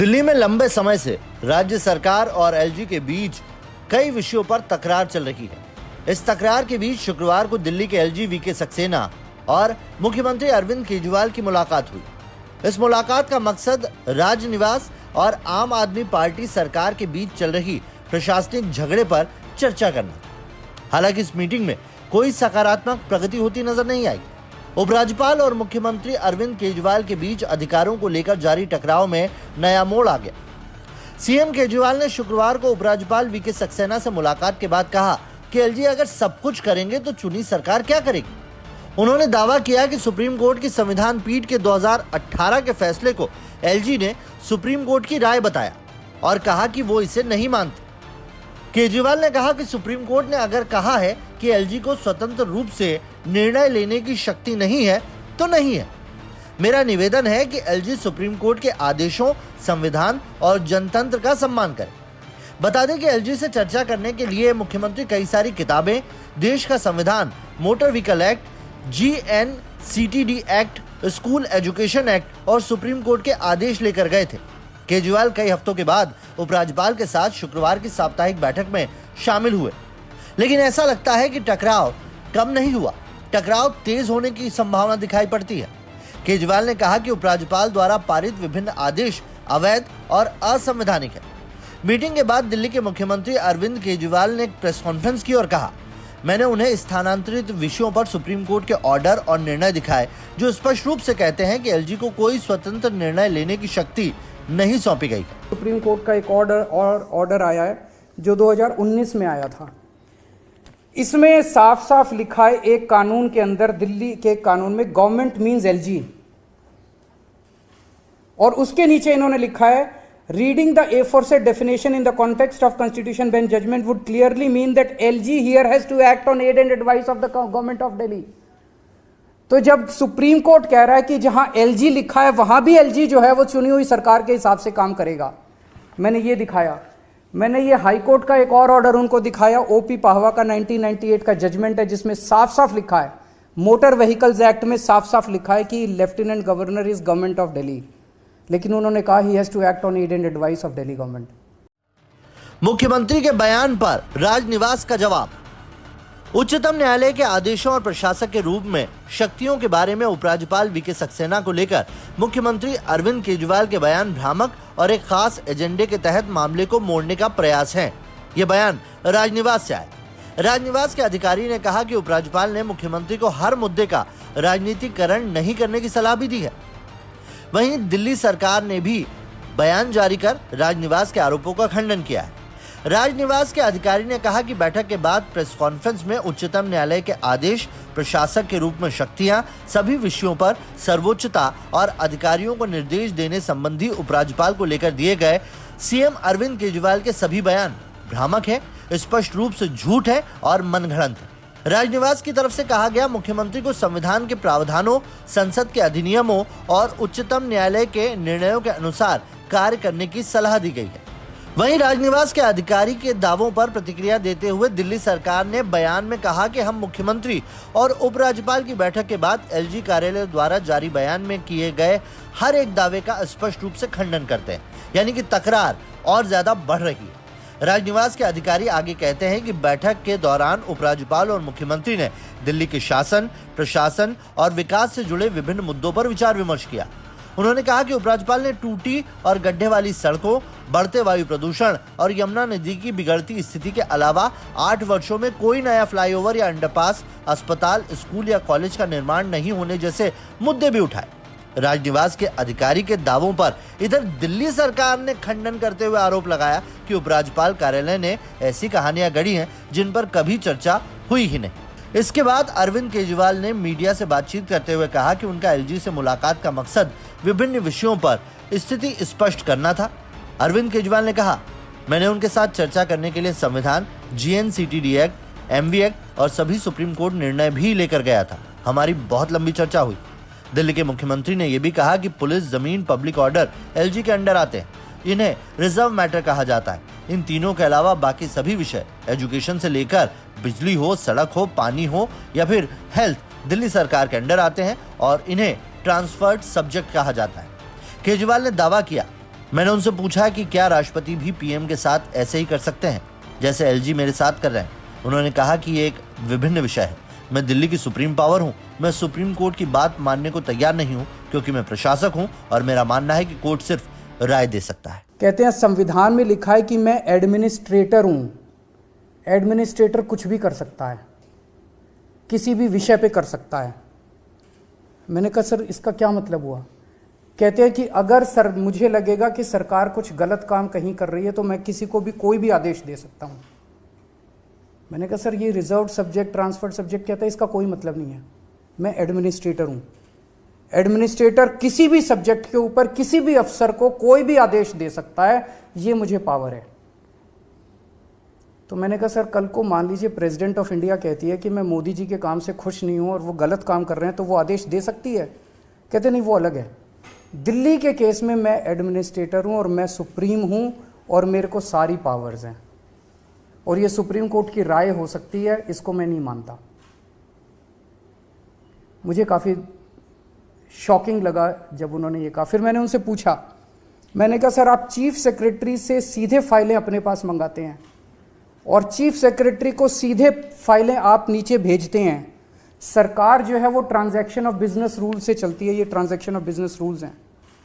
दिल्ली में लंबे समय से राज्य सरकार और एलजी के बीच कई विषयों पर तकरार चल रही है। इस तकरार के बीच शुक्रवार को दिल्ली के एलजी वीके सक्सेना और मुख्यमंत्री अरविंद केजरीवाल की मुलाकात हुई। इस मुलाकात का मकसद राजनिवास और आम आदमी पार्टी सरकार के बीच चल रही प्रशासनिक झगड़े पर चर्चा करना। हालांकि इस मीटिंग में कोई सकारात्मक प्रगति होती नजर नहीं आई। उपराज्यपाल और मुख्यमंत्री अरविंद केजरीवाल के बीच अधिकारों को लेकर जारी टकराव में नया मोड़ आ गया। सीएम केजरीवाल ने शुक्रवार को उपराज्यपाल वीके सक्सेना से मुलाकात के बाद कहा कि एलजी अगर सब कुछ करेंगे तो चुनी सरकार क्या करेगी। उन्होंने दावा किया कि सुप्रीम कोर्ट की संविधान पीठ के 2018 के फैसले को एलजी ने सुप्रीम कोर्ट की राय बताया और कहा कि वो इसे नहीं मानते। केजरीवाल ने कहा कि सुप्रीम कोर्ट ने अगर कहा है कि एलजी को स्वतंत्र रूप से निर्णय लेने की शक्ति नहीं है तो नहीं है। मेरा निवेदन है कि एलजी सुप्रीम कोर्ट के आदेशों, संविधान और जनतंत्र का सम्मान करे। बता दें कि एलजी से चर्चा करने के लिए मुख्यमंत्री कई सारी किताबें, देश का संविधान, motor vehicle act, GNCTD act, school education act और सुप्रीम कोर्ट के आदेश लेकर गए थे। केजरीवाल कई हफ्तों के बाद उपराज्यपाल के साथ शुक्रवार की साप्ताहिक बैठक में शामिल हुए, लेकिन ऐसा लगता है कि टकराव कम नहीं हुआ। टकराव तेज होने की संभावना दिखाई पड़ती है। केजरीवाल ने कहा कि उपराज्यपाल द्वारा पारित विभिन्न आदेश अवैध और असंवैधानिक है। मीटिंग के बाद दिल्ली के मुख्यमंत्री अरविंद केजरीवाल ने एक प्रेस कॉन्फ्रेंस की और कहा, मैंने उन्हें स्थानांतरित विषयों पर सुप्रीम कोर्ट के ऑर्डर और निर्णय दिखाए जो स्पष्ट रूप से कहते हैं कि एलजी को कोई स्वतंत्र निर्णय लेने की शक्ति नहीं सौंपी गई। सुप्रीम कोर्ट का एक ऑर्डर आया है जो 2019 में आया था। इसमें साफ साफ लिखा है, एक कानून के अंदर, दिल्ली के कानून में गवर्नमेंट मींस एलजी, और उसके नीचे इन्होंने लिखा है, reading the aforesaid definition in the context of constitution bench judgment would clearly mean that LG here has to act on aid and advice of the government of Delhi। तो जब supreme court कह रहा है कि जहां LG लिखा है वहां भी एलजी जो है वो चुनी हुई सरकार के हिसाब से काम करेगा, मैंने ये दिखाया। मैंने ये हाई कोर्ट का एक और ऑर्डर उनको दिखाया, ओपी पाहवा का 1998 का जजमेंट है, जिसमें साफ साफ लिखा है, मोटर व्हीकल्स एक्ट में साफ साफ लिखा है कि lieutenant governor is government of Delhi, लेकिन उन्होंने कहा he has to act on aid and advice of Delhi government. मुख्यमंत्री के बयान पर राजनिवास का जवाब। उच्चतम न्यायालय के आदेशों और प्रशासक के रूप में शक्तियों के बारे में उपराज्यपाल वीके सक्सेना को लेकर मुख्यमंत्री अरविंद केजरीवाल के बयान भ्रामक और एक खास एजेंडे के तहत मामले को मोड़ने का प्रयास है। ये बयान राजनिवास से आया। राजनिवास के अधिकारी ने कहा कि उपराज्यपाल ने मुख्यमंत्री को हर मुद्दे का राजनीतिकरण नहीं करने की सलाह भी दी है। वहीं दिल्ली सरकार ने भी बयान जारी कर राजनिवास के आरोपों का खंडन किया है। राजनिवास के अधिकारी ने कहा कि बैठक के बाद प्रेस कॉन्फ्रेंस में उच्चतम न्यायालय के आदेश, प्रशासक के रूप में शक्तियां, सभी विषयों पर सर्वोच्चता और अधिकारियों को निर्देश देने संबंधी उपराज्यपाल को लेकर दिए गए सीएम अरविंद केजरीवाल के सभी बयान भ्रामक है, स्पष्ट रूप से झूठ है और मनगढ़ंत है। राजनिवास की तरफ से कहा गया, मुख्यमंत्री को संविधान के प्रावधानों, संसद के अधिनियमों और उच्चतम न्यायालय के निर्णयों के अनुसार कार्य करने की सलाह दी गई है। वहीं राजनिवास के अधिकारी के दावों पर प्रतिक्रिया देते हुए दिल्ली सरकार ने बयान में कहा कि हम मुख्यमंत्री और उपराज्यपाल की बैठक के बाद एलजी कार्यालय द्वारा जारी बयान में किए गए हर एक दावे का स्पष्ट रूप से खंडन करते हैं, यानी कि तकरार और ज्यादा बढ़ रही है। राजनिवास के अधिकारी आगे कहते हैं कि बैठक के दौरान उपराज्यपाल और मुख्यमंत्री ने दिल्ली के शासन, प्रशासन और विकास से जुड़े विभिन्न मुद्दों पर विचार विमर्श किया। उन्होंने कहा कि उपराज्यपाल ने टूटी और गड्ढे वाली सड़कों, बढ़ते वायु प्रदूषण और यमुना नदी की बिगड़ती स्थिति के अलावा 8 वर्षों में कोई नया फ्लाईओवर या अंडरपास, अस्पताल, स्कूल या कॉलेज का निर्माण नहीं होने जैसे मुद्दे भी उठाए। राजनिवास के अधिकारी के दावों पर इधर दिल्ली सरकार ने खंडन करते हुए आरोप लगाया कि उपराज्यपाल कार्यालय ने ऐसी कहानियां गढ़ी हैं जिन पर कभी चर्चा हुई ही नहीं। इसके बाद अरविंद केजरीवाल ने मीडिया से बातचीत करते हुए कहा कि उनका एलजी से मुलाकात का मकसद विभिन्न विषयों पर स्थिति स्पष्ट करना था। अरविंद केजरीवाल ने कहा, मैंने उनके साथ चर्चा करने के लिए संविधान, GNCTD एक्ट, MV एक्ट और सभी सुप्रीम कोर्ट निर्णय भी लेकर गया था। हमारी बहुत लंबी चर्चा हुई। दिल्ली के मुख्यमंत्री ने यह भी कहा कि पुलिस, जमीन, पब्लिक ऑर्डर एलजी के अंडर आते हैं। इन्हें रिजर्व मैटर कहा जाता है। इन तीनों के अलावा बाकी सभी विषय, एजुकेशन से लेकर बिजली हो, सड़क हो, पानी हो या फिर हेल्थ, दिल्ली सरकार के अंडर आते हैं और इन्हें ट्रांसफर्ड सब्जेक्ट कहा जाता है। केजरीवाल ने दावा किया मैंने उनसे पूछा कि क्या राष्ट्रपति भी पीएम के साथ ऐसे ही कर सकते हैं जैसे एलजी मेरे साथ कर रहे हैं। उन्होंने कहा कि ये एक विभिन्न विषय है। मैं दिल्ली की सुप्रीम पावर हूँ। मैं सुप्रीम कोर्ट की बात मानने को तैयार नहीं हूँ क्योंकि मैं प्रशासक हूँ और मेरा मानना है कि कोर्ट सिर्फ राय दे सकता है। कहते हैं संविधान में लिखा है कि मैं एडमिनिस्ट्रेटर हूं। एडमिनिस्ट्रेटर कुछ भी कर सकता है, किसी भी विषय पे कर सकता है। मैंने कहा सर इसका क्या मतलब हुआ? कहते हैं कि अगर मुझे लगेगा कि सरकार कुछ गलत काम कहीं कर रही है तो मैं किसी को भी कोई भी आदेश दे सकता हूं। मैंने कहा सर ये रिजर्व सब्जेक्ट, ट्रांसफर्ड सब्जेक्ट कहता है, इसका कोई मतलब नहीं है। मैं एडमिनिस्ट्रेटर हूं। एडमिनिस्ट्रेटर किसी भी सब्जेक्ट के ऊपर किसी भी अफसर को कोई भी आदेश दे सकता है, ये मुझे पावर है। तो मैंने कहा सर कल को मान लीजिए प्रेसिडेंट ऑफ इंडिया कहती है कि मैं मोदी जी के काम से खुश नहीं हूं और वो गलत काम कर रहे हैं, तो वो आदेश दे सकती है? कहते नहीं, वो अलग है। दिल्ली के केस में मैं एडमिनिस्ट्रेटर हूं और मैं सुप्रीम हूं और मेरे को सारी पावर्स हैं और ये सुप्रीम कोर्ट की राय हो सकती है, इसको मैं नहीं मानता। मुझे काफ़ी शॉकिंग लगा जब उन्होंने ये कहा। फिर मैंने उनसे पूछा, मैंने कहा सर आप चीफ सेक्रेटरी से सीधे फाइलें अपने पास मंगाते हैं और चीफ सेक्रेटरी को सीधे फाइलें आप नीचे भेजते हैं। सरकार जो है वो ट्रांजैक्शन ऑफ बिजनेस रूल से चलती है, ये ट्रांजैक्शन ऑफ बिजनेस रूल्स हैं।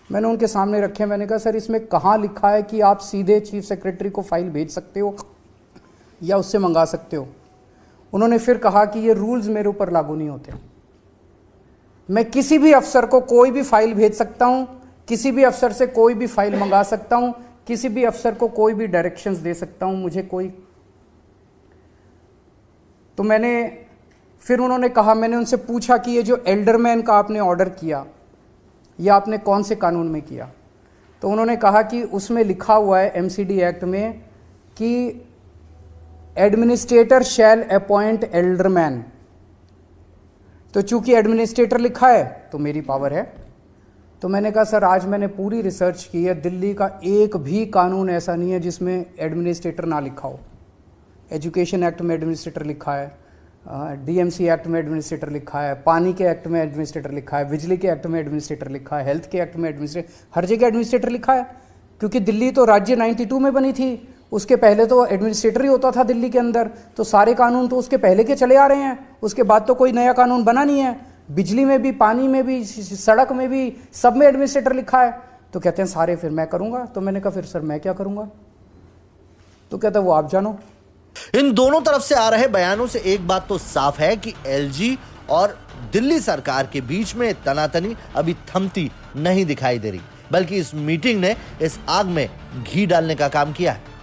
मैंने उनके सामने रखे। मैंने कहा सर इसमें कहाँ लिखा है कि आप सीधे चीफ सेक्रेटरी को फाइल भेज सकते हो या उससे मंगा सकते हो? उन्होंने फिर कहा कि ये रूल्स मेरे ऊपर लागू नहीं होते। मैं किसी भी अफसर को कोई भी फाइल भेज सकता हूं, किसी भी अफसर से कोई भी फाइल मंगा सकता हूं, किसी भी अफसर को कोई भी डायरेक्शंस दे सकता हूं, मुझे कोई। तो फिर उन्होंने कहा, मैंने उनसे पूछा कि ये जो एल्डरमैन का आपने ऑर्डर किया, ये आपने कौन से कानून में किया? तो उन्होंने कहा कि उसमें लिखा हुआ है एमसीडी एक्ट में कि एडमिनिस्ट्रेटर शैल अपॉइंट एल्डरमैन। तो चूंकि एडमिनिस्ट्रेटर लिखा है तो मेरी पावर है। तो मैंने कहा सर आज मैंने पूरी रिसर्च की है, दिल्ली का एक भी कानून ऐसा नहीं है जिसमें एडमिनिस्ट्रेटर ना लिखा हो। एजुकेशन एक्ट में एडमिनिस्ट्रेटर लिखा है, डीएमसी एक्ट में एडमिनिस्ट्रेटर लिखा है, पानी के एक्ट में एडमिनिस्ट्रेटर लिखा है, बिजली के एक्ट में एडमिनिस्ट्रेटर लिखा है, हेल्थ के एक्ट में एडमिनिस्ट्रेटर, हर जगह एडमिनिस्ट्रेटर लिखा है। क्योंकि दिल्ली तो राज्य 92 में बनी थी, उसके पहले तो एडमिनिस्ट्रेटर ही होता था दिल्ली के अंदर, तो सारे कानून तो उसके पहले के चले आ रहे हैं। उसके बाद तो कोई नया कानून बना नहीं है। बिजली में भी, पानी में भी, सड़क में भी, सब में एडमिनिस्ट्रेटर लिखा है। तो कहते हैं सारे फिर मैं करूंगा। तो मैंने कहा फिर सर मैं क्या करूंगा? तो कहता वो आप जानो। इन दोनों तरफ से आ रहे बयानों से एक बात तो साफ है कि एलजी और दिल्ली सरकार के बीच में तनातनी अभी थमती नहीं दिखाई दे रही, बल्कि इस मीटिंग ने इस आग में घी डालने का काम किया है।